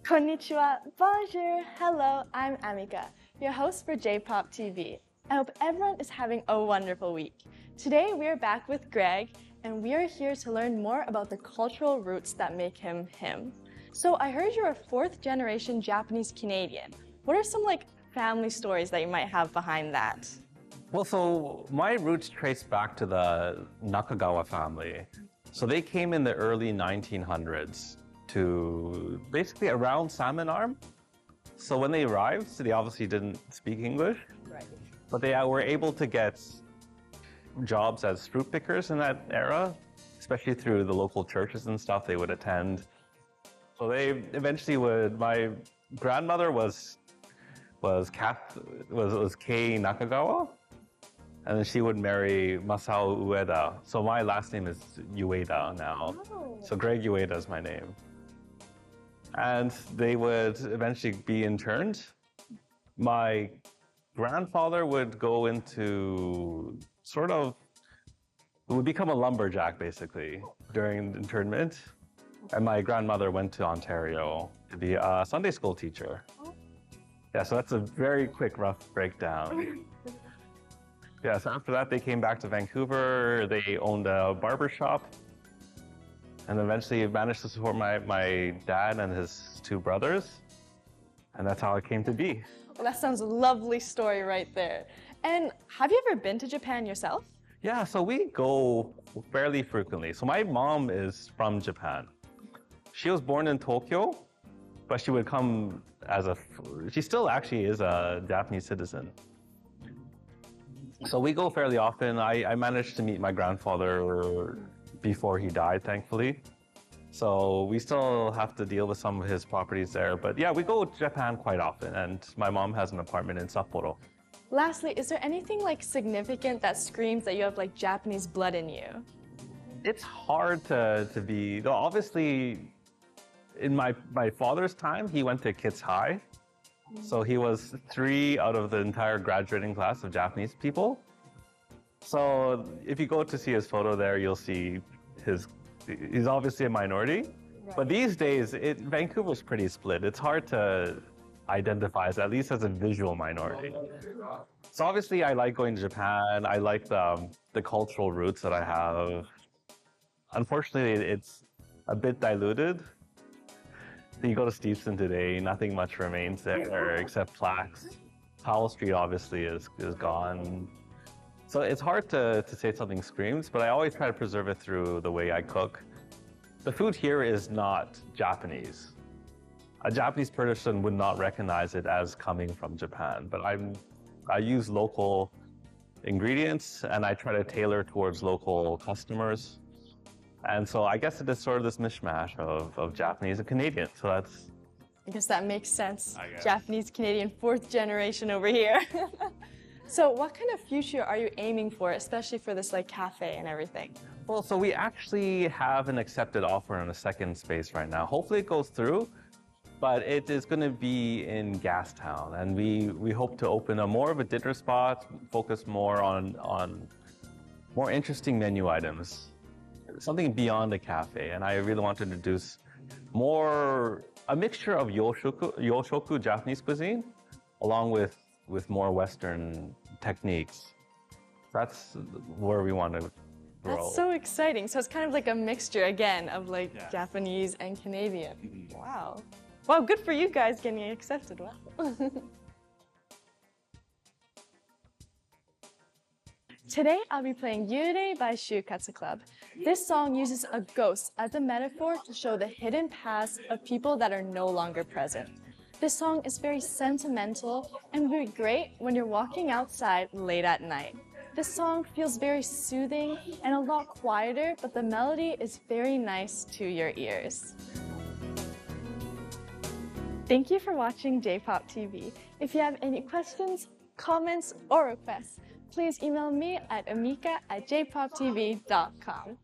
Konnichiwa, bonjour, hello, I'm AMIKA, your host for JPOP TV. I hope everyone is having a wonderful week. Today we are back with Greg, and we are here to learn more about the cultural roots that make him him. So I heard you're a fourth generation Japanese Canadian. What are some family stories that you might have behind that? Well, so my roots trace back to the Nakagawa family. So they came in the early 1900s to basically around Salmon Arm. So when they arrived, they obviously didn't speak English, Right. but they were able to get jobs as fruit pickers in that era, especially through the local churches and stuff they would attend. So they eventually would, my grandmother was Kei Nakagawa, and then she would marry Masao Ueda. So my last name is Ueda now. Oh. So Greg Ueda is my name. And they would eventually be interned. My grandfather would go into would become a lumberjack basically during internment. And my grandmother went to Ontario to be a Sunday school teacher. Yeah, so that's a very quick, rough breakdown. Yeah, so after that, they came back to Vancouver. They owned a barber shop and eventually managed to support my dad and his two brothers. And that's how it came to be. Well, that sounds a lovely story right there. And have you ever been to Japan yourself? Yeah, so we go fairly frequently. So my mom is from Japan. She was born in Tokyo, but she would come she still actually is a Japanese citizen. So we go fairly often. I managed to meet my grandfather before he died, thankfully. So we still have to deal with some of his properties there. But yeah, we go to Japan quite often, and my mom has an apartment in Sapporo. Lastly, is there anything significant that screams that you have Japanese blood in you? It's hard to be, though obviously in my father's time, he went to Kits High. So he was 3 out of the entire graduating class of Japanese people. So if you go to see his photo there, you'll see he's obviously a minority. Right. But these days, Vancouver's pretty split. It's hard to identify at least as a visual minority. So obviously I like going to Japan. I like the cultural roots that I have. Unfortunately, it's a bit diluted. You go to Steveston today, nothing much remains there except plaques. Powell Street obviously is gone. So it's hard to say something screams, but I always try to preserve it through the way I cook. The food here is not Japanese. A Japanese person would not recognize it as coming from Japan, but I use local ingredients and I try to tailor towards local customers. And so I guess it is sort of this mishmash of Japanese and Canadian. So I guess that makes sense. Japanese, Canadian, fourth generation over here. So what kind of future are you aiming for, especially for this cafe and everything? Well, so we actually have an accepted offer on a second space right now. Hopefully it goes through, but it is going to be in Gastown. And we hope to open more of a dinner spot, focus more on more interesting menu items. Something beyond a cafe, and I really want to introduce a mixture of yoshoku Japanese cuisine, along with more Western techniques. That's where we want to grow. That's so exciting. So it's kind of like a mixture again of Japanese and Canadian. Wow. Wow, good for you guys getting accepted. Wow. Today, I'll be playing Yurei by Shukatsu Club. This song uses a ghost as a metaphor to show the hidden past of people that are no longer present. This song is very sentimental and very great when you're walking outside late at night. This song feels very soothing and a lot quieter, but the melody is very nice to your ears. Thank you for watching JPOP TV. If you have any questions, comments, or requests, please email me at amika@jpoptv.com.